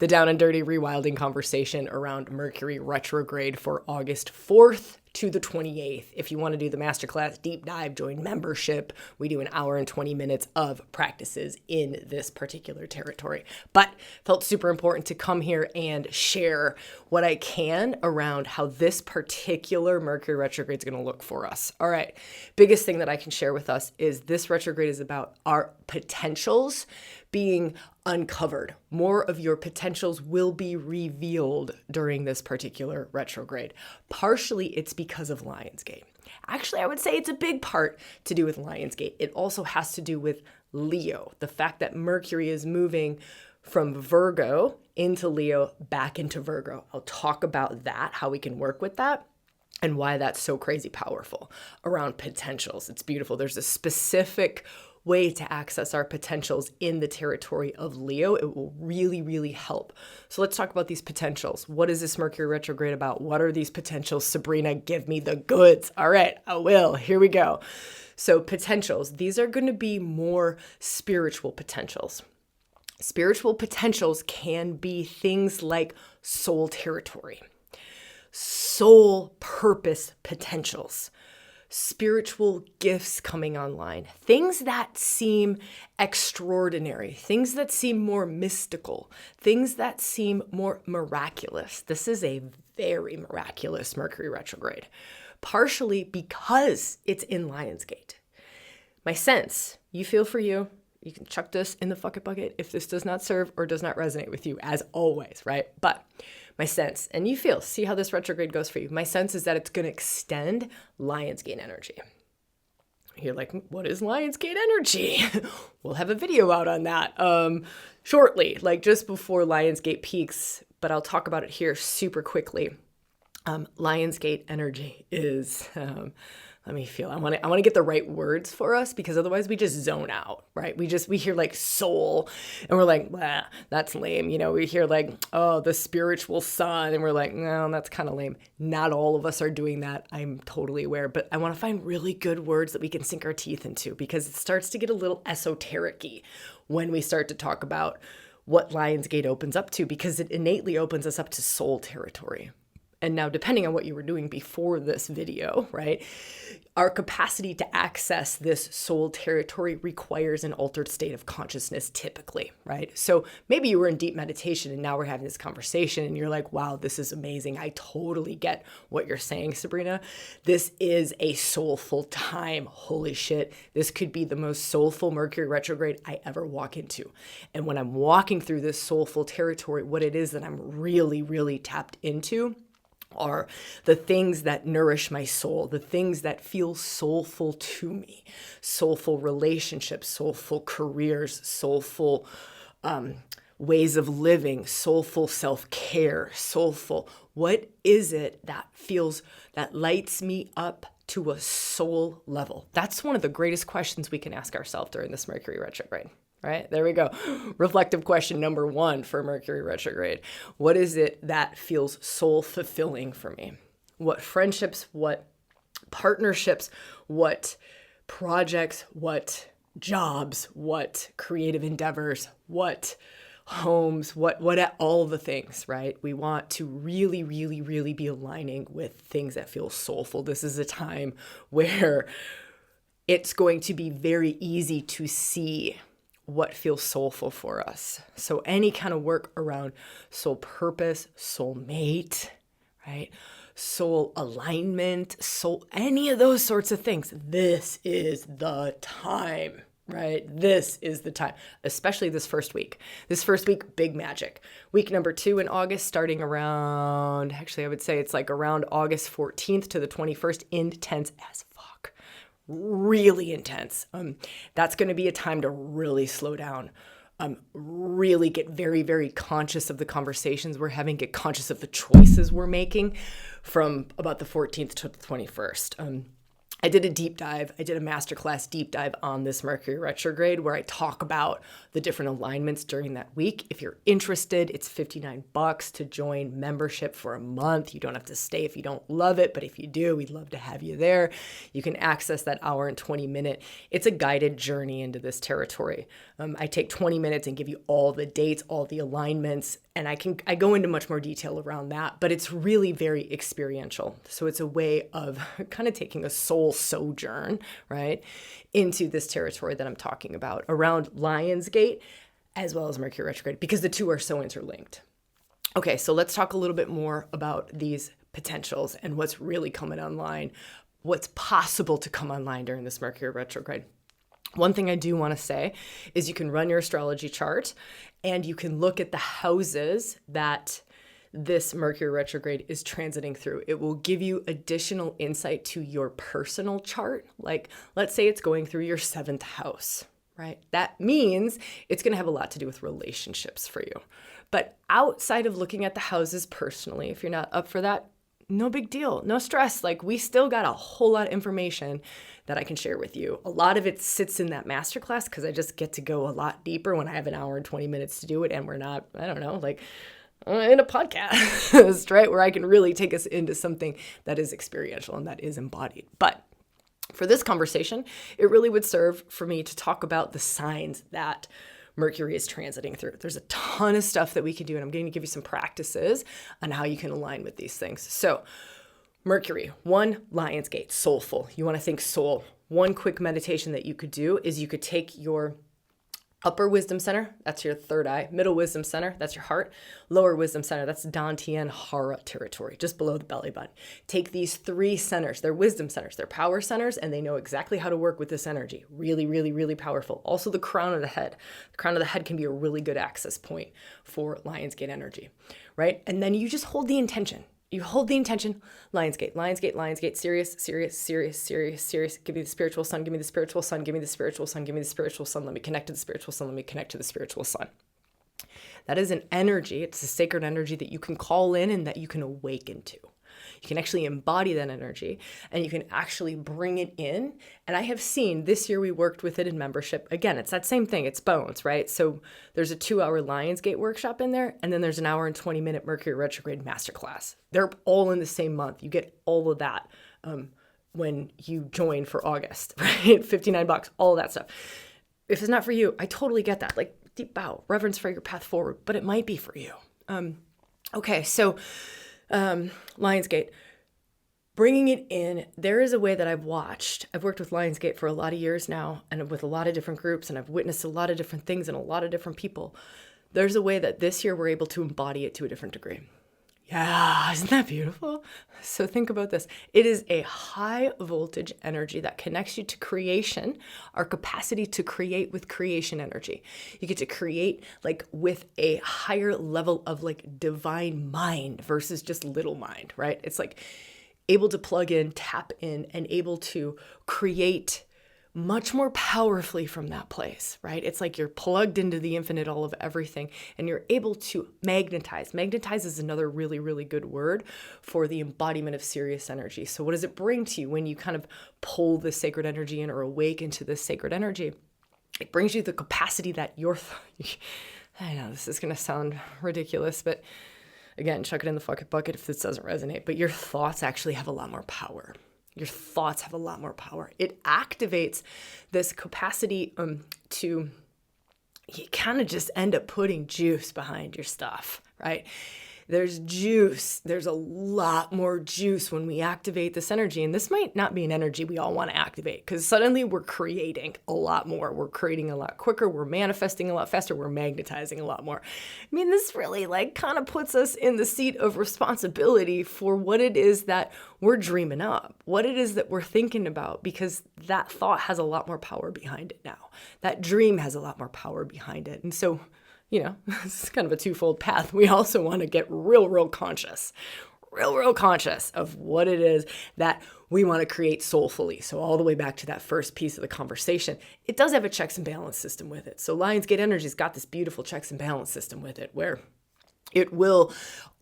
the Down and Dirty ReWilding conversation around Mercury retrograde for August 4th to the 28th. If you want to do the masterclass deep dive, join membership. We do an hour and 20 minutes of practices in this particular territory. But felt super important to come here and share what I can around how this particular Mercury retrograde is going to look for us. All right. Biggest thing that I can share with us is this retrograde is about our potentials being uncovered. More of your potentials will be revealed during this particular retrograde. Partially, it's because of Lionsgate. Actually, I would say it's a big part to do with Lionsgate. It also has to do with Leo. The fact that Mercury is moving from Virgo into Leo, back into Virgo. I'll talk about that, how we can work with that, and why that's so crazy powerful around potentials. It's beautiful. There's a specific way to access our potentials in the territory of Leo. It will really, really help. So let's talk about these potentials. What is this Mercury retrograde about? What are these potentials? Sabrina, give me the goods. All right, I will. Here we go. So potentials, these are going to be more spiritual potentials. Spiritual potentials can be things like soul territory, soul purpose potentials, spiritual gifts coming online, things that seem extraordinary, things that seem more mystical, things that seem more miraculous. This is a very miraculous Mercury retrograde, partially because it's in Lionsgate. My sense, you feel for you. You can chuck this in the fucking bucket if this does not serve or does not resonate with you, as always, right? But my sense, and you feel, see how this retrograde goes for you. My sense is that it's going to extend Lionsgate energy. You're like, what is Lionsgate energy? We'll have a video out on that shortly, like just before Lionsgate peaks, but I'll talk about it here super quickly. Lionsgate energy is... let me feel. I want to get the right words for us, because otherwise we just zone out, right? We hear like soul and we're like, blah, that's lame. You know, we hear like, oh, the spiritual sun, and we're like, no, that's kind of lame. Not all of us are doing that. I'm totally aware, but I want to find really good words that we can sink our teeth into, because it starts to get a little esoteric-y when we start to talk about what Lionsgate opens up to, because it innately opens us up to soul territory. And now, depending on what you were doing before this video, right, our capacity to access this soul territory requires an altered state of consciousness typically, right? So maybe you were in deep meditation and now we're having this conversation and you're like, wow, this is amazing. I totally get what you're saying, Sabrina. This is a soulful time. Holy shit. This could be the most soulful Mercury retrograde I ever walk into. And when I'm walking through this soulful territory, what it is that I'm really, really tapped into are the things that nourish my soul, the things that feel soulful to me, soulful relationships, soulful careers, soulful ways of living, soulful self-care, soulful. What is it that lights me up to a soul level? That's one of the greatest questions we can ask ourselves during this Mercury retrograde. Right? There we go. Reflective question number 1 for Mercury retrograde. What is it that feels soul fulfilling for me? What friendships, what partnerships, what projects, what jobs, what creative endeavors, what homes, what all the things, right? We want to really, really, really be aligning with things that feel soulful. This is a time where it's going to be very easy to see what feels soulful for us. So any kind of work around soul purpose, soul mate, right? Soul alignment, any of those sorts of things. This is the time, right? This is the time, especially this first week. This first week, big magic. Week number 2 in August, starting around, actually I would say it's like around August 14th to the 21st, intense as fuck. Really intense. That's going to be a time to really slow down, really get very, very conscious of the conversations we're having, get conscious of the choices we're making from about the 14th to the 21st. I did a deep dive. I did a masterclass deep dive on this Mercury retrograde where I talk about the different alignments during that week. If you're interested, it's $59 to join membership for a month. You don't have to stay if you don't love it, but if you do, we'd love to have you there. You can access that hour and 20 minute. It's a guided journey into this territory. I take 20 minutes and give you all the dates, all the alignments, And I go into much more detail around that, but it's really very experiential. So it's a way of kind of taking a soul sojourn, right, into this territory that I'm talking about around Lionsgate as well as Mercury retrograde, because the two are so interlinked. Okay, so let's talk a little bit more about these potentials and what's really coming online, what's possible to come online during this Mercury retrograde. One thing I do want to say is you can run your astrology chart and you can look at the houses that this Mercury retrograde is transiting through. It will give you additional insight to your personal chart. Like, let's say it's going through your 7th house, right? That means it's going to have a lot to do with relationships for you. But outside of looking at the houses personally, if you're not up for that, no big deal, no stress. Like, we still got a whole lot of information that I can share with you. A lot of it sits in that masterclass because I just get to go a lot deeper when I have an hour and 20 minutes to do it. And we're not, I don't know, like in a podcast, right? Where I can really take us into something that is experiential and that is embodied. But for this conversation, it really would serve for me to talk about the signs that Mercury is transiting through. There's a ton of stuff that we can do, and I'm going to give you some practices on how you can align with these things. So Mercury, 1, Lionsgate, soulful. You want to think soul. One quick meditation that you could do is you could take your upper wisdom center, that's your third eye, middle wisdom center, that's your heart, lower wisdom center, that's Dantian Hara territory, just below the belly button. Take these 3 centers, they're wisdom centers, they're power centers, and they know exactly how to work with this energy. Really, really, really powerful. Also the crown of the head. The crown of the head can be a really good access point for Lionsgate energy, right? And then you just hold the intention. You hold the intention, Lionsgate, Lionsgate, Lionsgate, Sirius, Sirius, Sirius, Sirius, Sirius. Give me the spiritual sun, give me the spiritual sun, give me the spiritual sun, give me the spiritual sun. Let me connect to the spiritual sun, let me connect to the spiritual sun. That is an energy, it's a sacred energy that you can call in and that you can awaken to. You can actually embody that energy and you can actually bring it in. And I have seen this year we worked with it in membership. Again, it's that same thing. It's bones, right? So there's a 2-hour Lionsgate workshop in there. And then there's an hour and 20-minute Mercury retrograde masterclass. They're all in the same month. You get all of that when you join for August, right? $59, all of that stuff. If it's not for you, I totally get that. Like, deep bow, reverence for your path forward, but it might be for you. Okay, so Lionsgate, bringing it in, there is a way that I've watched. I've worked with Lionsgate for a lot of years now and with a lot of different groups, and I've witnessed a lot of different things and a lot of different people. There's a way that this year we're able to embody it to a different degree. Yeah, isn't that beautiful? So think about this. It is a high voltage energy that connects you to creation, our capacity to create with creation energy. You get to create like with a higher level of like divine mind versus just little mind, right? It's like able to plug in, tap in, and able to create much more powerfully from that place, right? It's like you're plugged into the infinite, all of everything, and you're able to magnetize. Magnetize is another really, really good word for the embodiment of Sirius energy. So what does it bring to you when you kind of pull the sacred energy in or awaken to this sacred energy? It brings you the capacity that I know this is going to sound ridiculous, but again, chuck it in the fucking bucket if this doesn't resonate, but your thoughts actually have a lot more power. Your thoughts have a lot more power. It activates this capacity to, you kind of just end up putting juice behind your stuff, right? There's juice. There's a lot more juice when we activate this energy. And this might not be an energy we all want to activate because suddenly we're creating a lot more. We're creating a lot quicker. We're manifesting a lot faster. We're magnetizing a lot more. I mean, this really like kind of puts us in the seat of responsibility for what it is that we're dreaming up, what it is that we're thinking about, because that thought has a lot more power behind it now. That dream has a lot more power behind it. And so, you know, this is kind of a twofold path. We also want to get real conscious of what it is that we want to create soulfully. So all the way back to that first piece of the conversation, it does have a checks and balance system with it. So Lionsgate Energy's got this beautiful checks and balance system with it where it will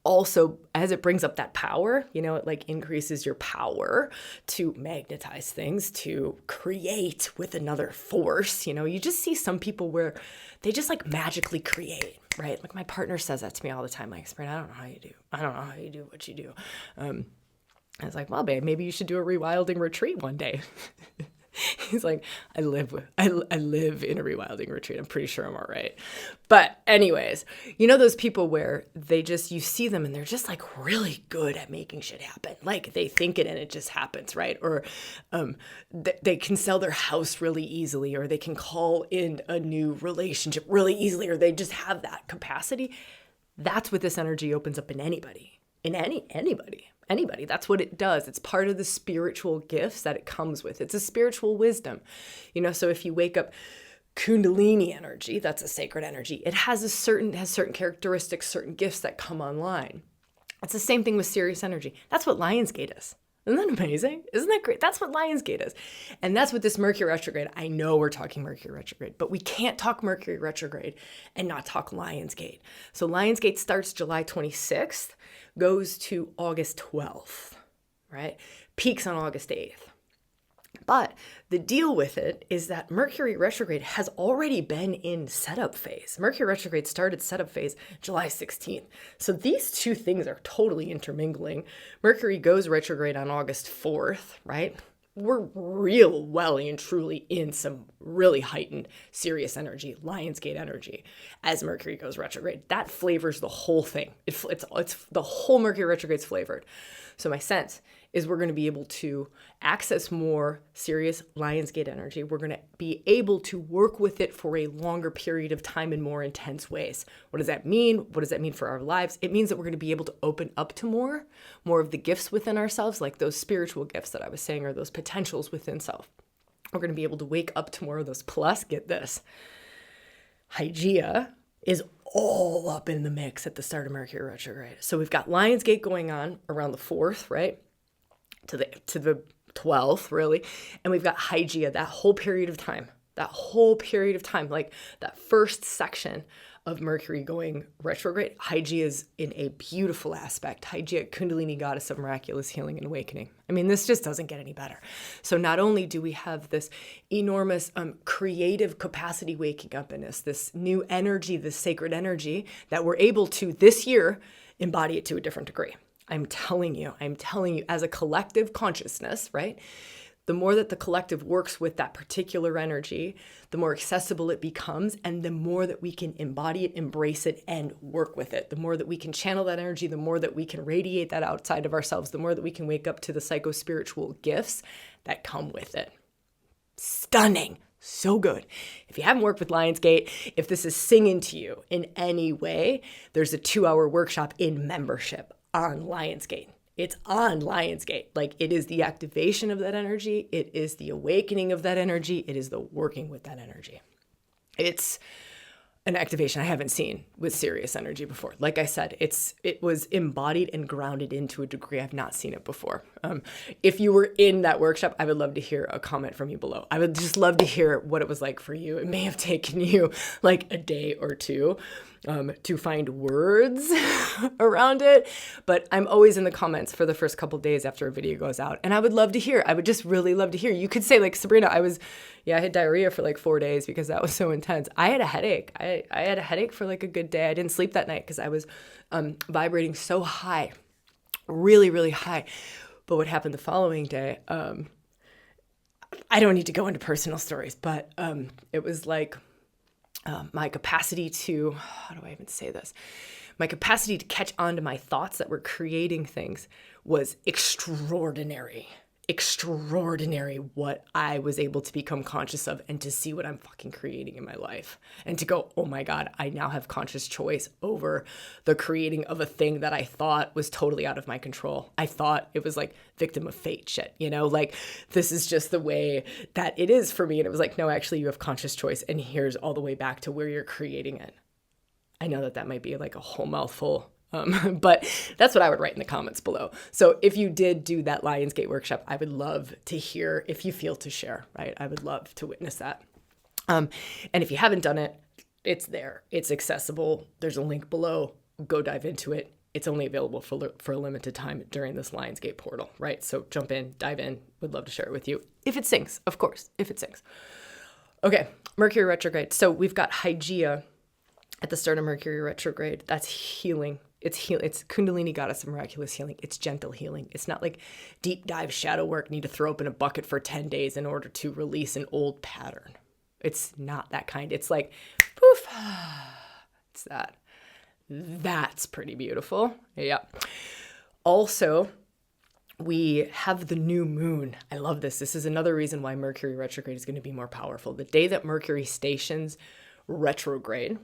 also, as it brings up that power, you know, it like increases your power to magnetize things, to create with another force. You know, you just see some people where they just like magically create, right? Like my partner says that to me all the time. Like, Spring, I don't know how you do. I don't know how you do what you do. I was like, well, babe, maybe you should do a rewilding retreat one day. He's like, I live in a rewilding retreat. I'm pretty sure I'm all right. But anyways, you know those people where you see them and they're just like really good at making shit happen. Like they think it and it just happens, right? Or they can sell their house really easily, or they can call in a new relationship really easily, or they just have that capacity. That's what this energy opens up in anybody, anybody. That's what it does. It's part of the spiritual gifts that it comes with. It's a spiritual wisdom. So if you wake up Kundalini energy, that's a sacred energy. It has certain characteristics, certain gifts that come online. It's the same thing with Sirius energy. That's what Lionsgate is. Isn't that amazing? Isn't that great? That's what Lionsgate is. And that's what this Mercury retrograde, I know we're talking Mercury retrograde, but we can't talk Mercury retrograde and not talk Lionsgate. So Lionsgate starts July 26th, goes to August 12th, right? Peaks on August 8th. But the deal with it is that Mercury retrograde has already been in setup phase. Mercury retrograde started setup phase July 16th. So these two things are totally intermingling. Mercury goes retrograde on August 4th, right? We're real well and truly in some really heightened Sirius energy, Lionsgate energy, as Mercury goes retrograde. That flavors the whole thing. It's the whole Mercury retrograde's flavored. So my sense is we're going to be able to access more Sirius Lionsgate energy. We're going to be able to work with it for a longer period of time in more intense ways. What does that mean? What does that mean for our lives? It means that we're going to be able to open up to more of the gifts within ourselves, like those spiritual gifts that I was saying, or those potentials within self. We're going to be able to wake up to more of those. Plus, get this, Hygeia is all up in the mix at the start of Mercury retrograde. So we've got Lionsgate going on around the 4th, right? To the 12th, really. And we've got Hygeia, that whole period of time, like that first section of Mercury going retrograde. Hygeia is in a beautiful aspect. Hygeia, Kundalini Goddess of miraculous healing and awakening. I mean, this just doesn't get any better. So not only do we have this enormous creative capacity waking up in us, this new energy, this sacred energy that we're able to this year embody it to a different degree. I'm telling you, as a collective consciousness, right? The more that the collective works with that particular energy, the more accessible it becomes, and the more that we can embody it, embrace it, and work with it. The more that we can channel that energy, the more that we can radiate that outside of ourselves, the more that we can wake up to the psycho-spiritual gifts that come with it. Stunning. So good. If you haven't worked with Lionsgate, if this is singing to you in any way, there's a 2-hour workshop in membership on Lionsgate. It's on Lionsgate. Like, it is the activation of that energy. It is the awakening of that energy. It is the working with that energy. It's an activation I haven't seen with Sirius energy before. Like I said, it was embodied and grounded into a degree I've not seen it before. If you were in that workshop, I would love to hear a comment from you below. I would just love to hear what it was like for you. It may have taken you like a day or two to find words around it, but I'm always in the comments for the first couple days after a video goes out, and I would love to hear. I would just really love to hear. You could say, like, Sabrina, I had diarrhea for like 4 days because that was so intense. I had a headache. I had a headache for like a good day. I didn't sleep that night because I was vibrating so high, really, really high. But what happened the following day, I don't need to go into personal stories, but it was like my capacity to, how do I even say this? My capacity to catch on to my thoughts that were creating things was extraordinary what I was able to become conscious of, and to see what I'm fucking creating in my life, and to go, oh my God, I now have conscious choice over the creating of a thing that I thought was totally out of my control. I thought it was like victim of fate shit, like this is just the way that it is for me. And it was like, no, actually you have conscious choice, and here's all the way back to where you're creating it. I know that might be like a whole mouthful, but that's what I would write in the comments below. So if you did do that Lionsgate workshop, I would love to hear if you feel to share, right? I would love to witness that. And if you haven't done it, it's there. It's accessible. There's a link below. Go dive into it. It's only available for a limited time during this Lionsgate portal, right? So jump in, dive in. Would love to share it with you. If it syncs, of course, if it syncs. Okay, Mercury retrograde. So we've got Hygeia at the start of Mercury retrograde. That's healing. It's Kundalini Goddess of miraculous healing. It's gentle healing. It's not like deep dive shadow work, need to throw up in a bucket for 10 days in order to release an old pattern. It's not that kind. It's like, poof, it's that. That's pretty beautiful. Yeah. Also, we have the new moon. I love this. This is another reason why Mercury retrograde is going to be more powerful. The day that Mercury stations retrograde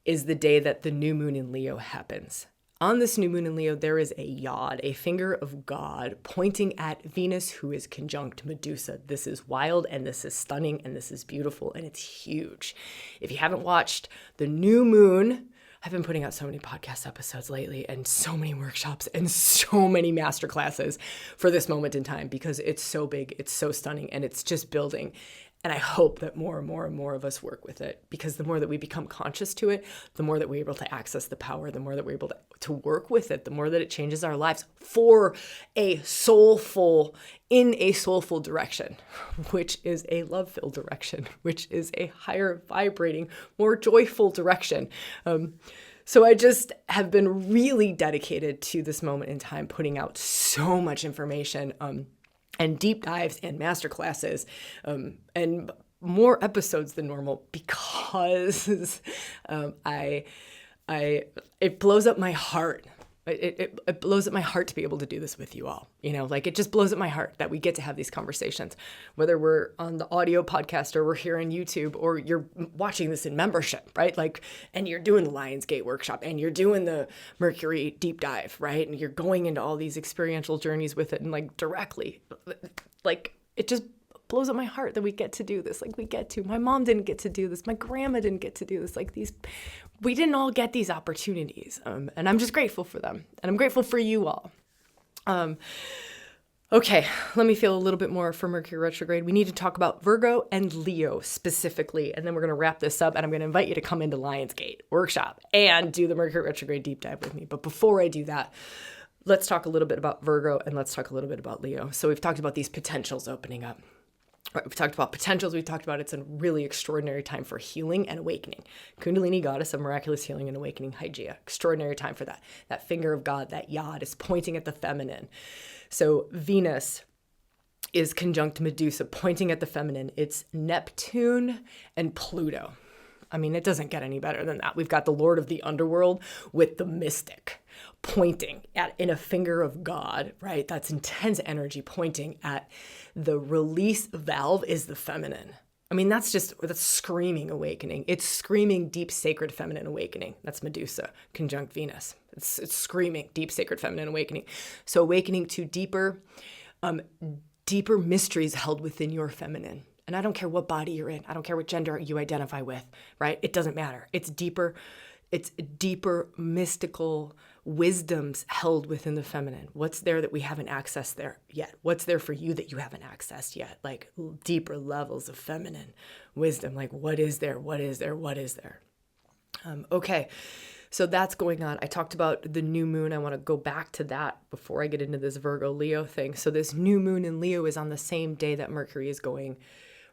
is the day that the new moon in Leo happens. On this new moon in Leo, there is a yod, a finger of God, pointing at Venus, who is conjunct Medusa. This is wild, and this is stunning, and this is beautiful, and it's huge. If you haven't watched the new moon, I've been putting out so many podcast episodes lately and so many workshops and so many masterclasses for this moment in time because it's so big, it's so stunning, and it's just building. And I hope that more and more and more of us work with it, because the more that we become conscious to it, the more that we're able to access the power, the more that we're able to work with it, the more that it changes our lives for in a soulful direction, which is a love-filled direction, which is a higher vibrating, more joyful direction. So I just have been really dedicated to this moment in time, putting out so much information, and deep dives and masterclasses, and more episodes than normal, because it blows up my heart. It blows up my heart to be able to do this with you all. Like, it just blows up my heart that we get to have these conversations, whether we're on the audio podcast or we're here on YouTube or you're watching this in membership, right? Like, and you're doing the Lionsgate workshop and you're doing the Mercury deep dive, right? And you're going into all these experiential journeys with it, and like directly, like, it just blows up my heart that we get to do this. Like, my mom didn't get to do this. My grandma didn't get to do this. Like, we didn't all get these opportunities. And I'm just grateful for them. And I'm grateful for you all. Okay, let me feel a little bit more for Mercury retrograde. We need to talk about Virgo and Leo specifically, and then we're going to wrap this up, and I'm going to invite you to come into Lionsgate workshop and do the Mercury retrograde deep dive with me. But before I do that, let's talk a little bit about Virgo, and let's talk a little bit about Leo. So we've talked about these potentials opening up. Right, we've talked about potentials. We've talked about it's a really extraordinary time for healing and awakening. Kundalini Goddess of miraculous healing and awakening, Hygeia. Extraordinary time for that. That finger of God, that yod, is pointing at the feminine. So Venus is conjunct Medusa, pointing at the feminine. It's Neptune and Pluto. I mean, it doesn't get any better than that. We've got the Lord of the underworld with the mystic pointing at, in a finger of God, right? That's intense energy pointing at the release valve is the feminine. I mean, that's screaming awakening. It's screaming deep sacred feminine awakening. That's Medusa conjunct Venus. It's screaming deep sacred feminine awakening. So awakening to deeper mysteries held within your feminine. And I don't care what body you're in. I don't care what gender you identify with, right? It doesn't matter. It's deeper mystical wisdoms held within the feminine. What's there that we haven't accessed there yet? What's there for you that you haven't accessed yet? Like deeper levels of feminine wisdom. Like, what is there? What is there? What is there? Okay. So that's going on. I talked about the new moon. I want to go back to that before I get into this Virgo Leo thing. So this new moon in Leo is on the same day that Mercury is going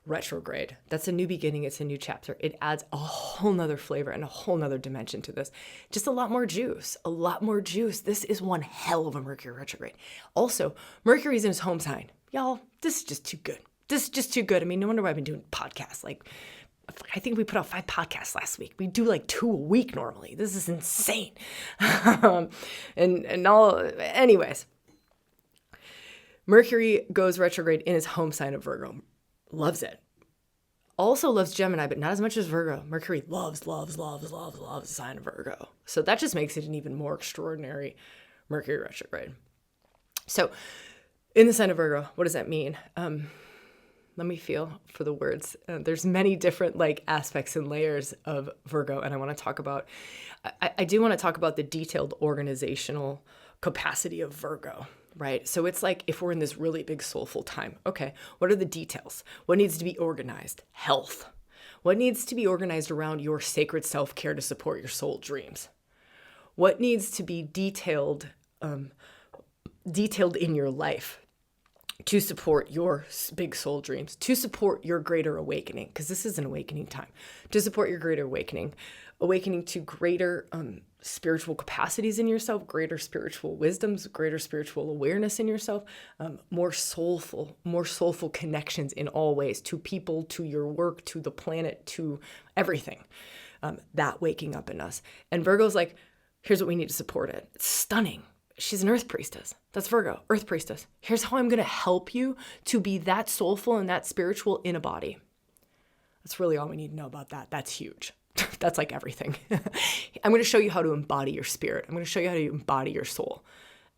retrograde. That's a new beginning. It's a new chapter. It adds a whole nother flavor and a whole nother dimension to this. Just a lot more juice, This is one hell of a Mercury retrograde. Also, Mercury's in his home sign. Y'all, this is just too good. I mean, no wonder why I've been doing podcasts. Like, I think we put out 5 podcasts last week. We do like 2 a week normally. This is insane. Anyways, Mercury goes retrograde in his home sign of Virgo. Loves it. Also loves Gemini, but not as much as Virgo. Mercury loves the sign of Virgo. So that just makes it an even more extraordinary Mercury retrograde. So in the sign of Virgo, what does that mean? Let me feel for the words. There's many different aspects and layers of Virgo, and I want to talk about, I do want to talk about the detailed organizational capacity of Virgo, right? So it's like if we're in this really big soulful time, okay, what are the details? What needs to be organized? Health. What needs to be organized around your sacred self-care to support your soul dreams? What needs to be detailed in your life to support your big soul dreams, to support your greater awakening, because this is an awakening time, to support your greater awakening to greater spiritual capacities in yourself, greater spiritual wisdoms, greater spiritual awareness in yourself, more soulful connections in all ways, to people, to your work, to the planet, to everything. That waking up in us. And Virgo's like, here's what we need to support it. It's stunning. She's an earth priestess. That's Virgo, earth priestess. Here's how I'm going to help you to be that soulful and that spiritual in a body. That's really all we need to know about that. That's huge. That's like everything. I'm going to show you how to embody your spirit. I'm going to show you how to embody your soul.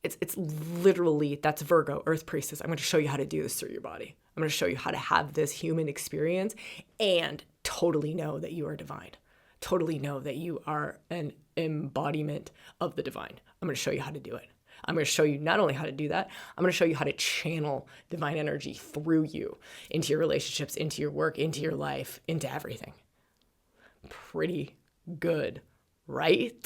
It's literally, that's Virgo, earth priestess. I'm going to show you how to do this through your body. I'm going to show you how to have this human experience and totally know that you are divine. Totally know that you are an embodiment of the divine. I'm going to show you how to do it. I'm going to show you not only how to do that, I'm going to show you how to channel divine energy through you into your relationships, into your work, into your life, into everything. Pretty good, right?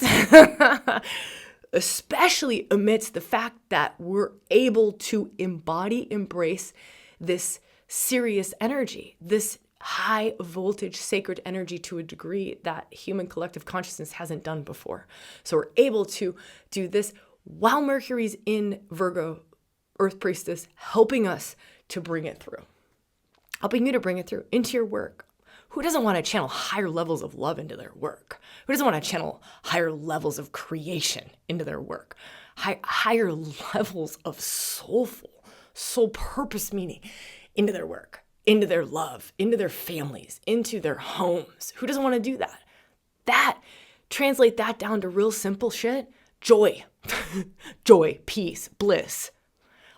Especially amidst the fact that we're able to embrace this serious energy, this high voltage sacred energy to a degree that human collective consciousness hasn't done before. So we're able to do this while Mercury's in Virgo, earth priestess, helping us to bring it through, helping you to bring it through into your work. Who doesn't want to channel higher levels of love into their work? Who doesn't want to channel higher levels of creation into their work? Higher levels of soul purpose meaning into their work, into their love, into their families, into their homes. Who doesn't want to do that? Translate that down to real simple shit. Joy, joy, peace, bliss,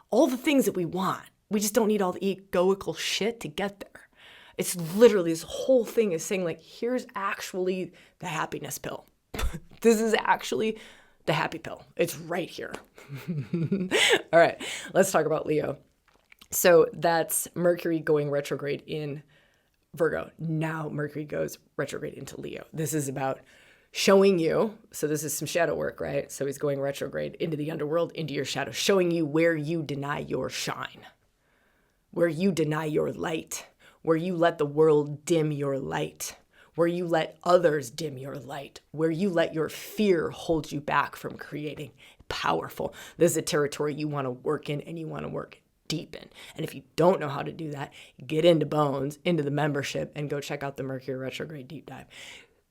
all the things that we want. We just don't need all the egoical shit to get there. It's literally, this whole thing is saying like, here's actually the happiness pill. This is actually the happy pill. It's right here. All right, let's talk about Leo. So that's Mercury going retrograde in Virgo. Now Mercury goes retrograde into Leo. This is about showing you, so this is some shadow work, right? So he's going retrograde into the underworld, into your shadow, showing you where you deny your shine, where you deny your light, where you let the world dim your light, where you let others dim your light, where you let your fear hold you back from creating powerful. This is a territory you want to work in and you want to work deep in. And if you don't know how to do that, get into Bones, into the membership, and go check out the Mercury Retrograde Deep Dive.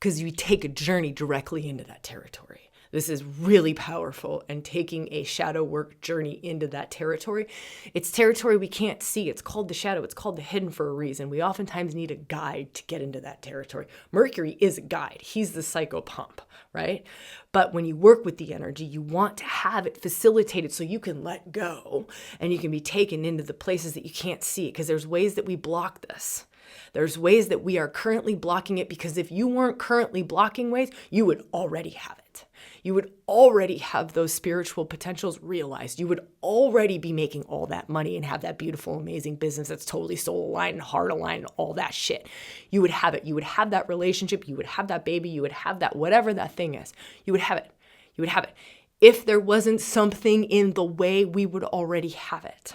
Because you take a journey directly into that territory. This is really powerful, and taking a shadow work journey into that territory. It's territory we can't see. It's called the shadow. It's called the hidden for a reason. We oftentimes need a guide to get into that territory. Mercury is a guide. He's the psycho pump, right? But when you work with the energy, you want to have it facilitated so you can let go and you can be taken into the places that you can't see, because there's ways that we block this. There's ways that we are currently blocking it, because if you weren't currently blocking ways, you would already have it. You would already have those spiritual potentials realized. You would already be making all that money and have that beautiful, amazing business that's totally soul aligned and heart aligned and all that shit. You would have it. You would have that relationship. You would have that baby. You would have that whatever that thing is. You would have it. You would have it. If there wasn't something in the way, we would already have it.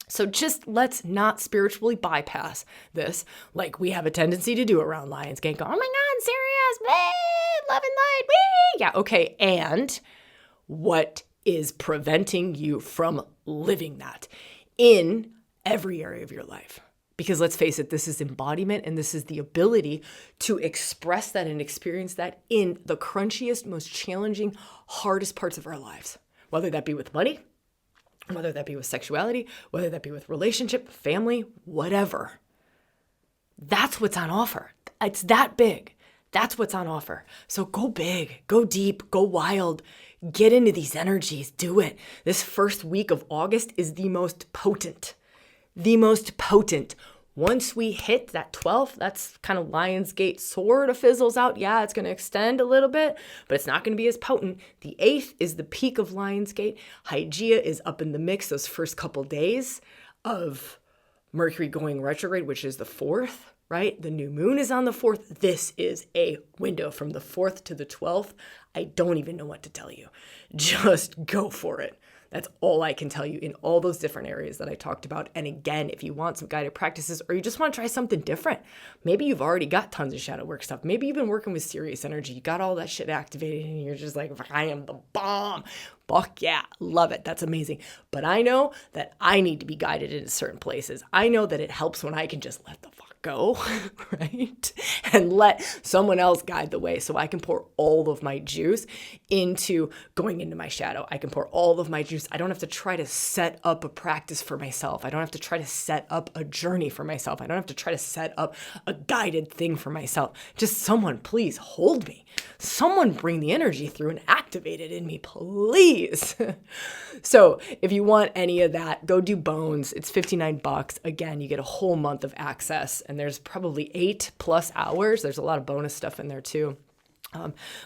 So just let's not spiritually bypass this like we have a tendency to do around Lionsgate. Go, oh my God, serious, bleh, love and light, wee. Yeah, okay. And what is preventing you from living that in every area of your life? Because let's face it, this is embodiment, and this is the ability to express that and experience that in the crunchiest, most challenging, hardest parts of our lives, whether that be with money, whether that be with sexuality, whether that be with relationship, family, whatever. That's what's on offer. It's that big. That's what's on offer. So go big, go deep, go wild, get into these energies, do it. This first week of August is the most potent. Once we hit that 12th, that's kind of Lionsgate sort of fizzles out. Yeah, it's going to extend a little bit, but it's not going to be as potent. The 8th is the peak of Lionsgate. Hygeia is up in the mix those first couple days of Mercury going retrograde, which is the 4th, right? The new moon is on the 4th. This is a window from the 4th to the 12th. I don't even know what to tell you. Just go for it. That's all I can tell you in all those different areas that I talked about. And again, if you want some guided practices or you just want to try something different, maybe you've already got tons of shadow work stuff. Maybe you've been working with serious energy. You got all that shit activated and you're just like, I am the bomb. Fuck yeah, love it. That's amazing. But I know that I need to be guided into certain places. I know that it helps when I can just let the fuck go, right? And let someone else guide the way so I can pour all of my juice into going into my shadow. I can pour all of my juice. I don't have to try to set up a practice for myself. I don't have to try to set up a journey for myself. I don't have to try to set up a guided thing for myself. Just someone please hold me. Someone bring the energy through and activate it in me, please. So if you want any of that, go do Bones. It's $59. Again, you get a whole month of access and there's probably 8+ hours. There's a lot of bonus stuff in there too.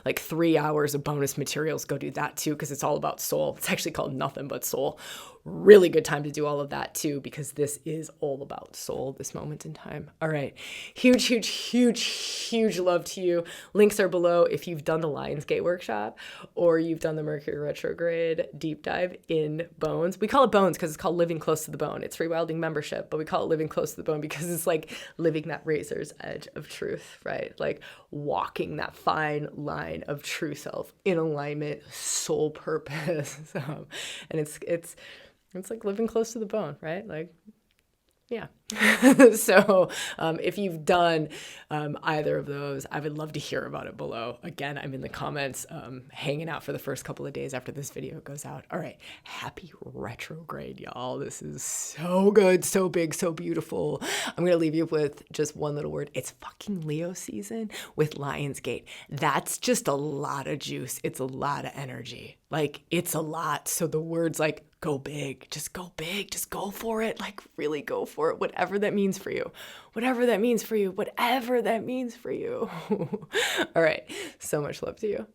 Like 3 hours of bonus materials. Go do that too, because it's all about soul. It's actually called Nothing But Soul. Really good time to do all of that too, because this is all about soul, this moment in time. All right. Huge, huge, huge, huge love to you. Links are below if you've done the Lionsgate workshop or you've done the Mercury Retrograde deep dive in Bones. We call it Bones because it's called Living Close to the Bone. It's ReWilding membership, but we call it Living Close to the Bone because it's like living that razor's edge of truth, right? Like walking that fine line of true self in alignment, soul purpose. And it's like living close to the bone, right? Like, yeah. So if you've done either of those, I would love to hear about it below. Again, I'm in the comments hanging out for the first couple of days after this video goes out. All right. Happy retrograde, y'all. This is so good, so big, so beautiful. I'm going to leave you with just one little word. It's fucking Leo season with Lionsgate. That's just a lot of juice. It's a lot of energy. Like, it's a lot. So the words like, go big, just go for it. Like, really go for it. Whatever that means for you, whatever that means for you, whatever that means for you. All right. So much love to you.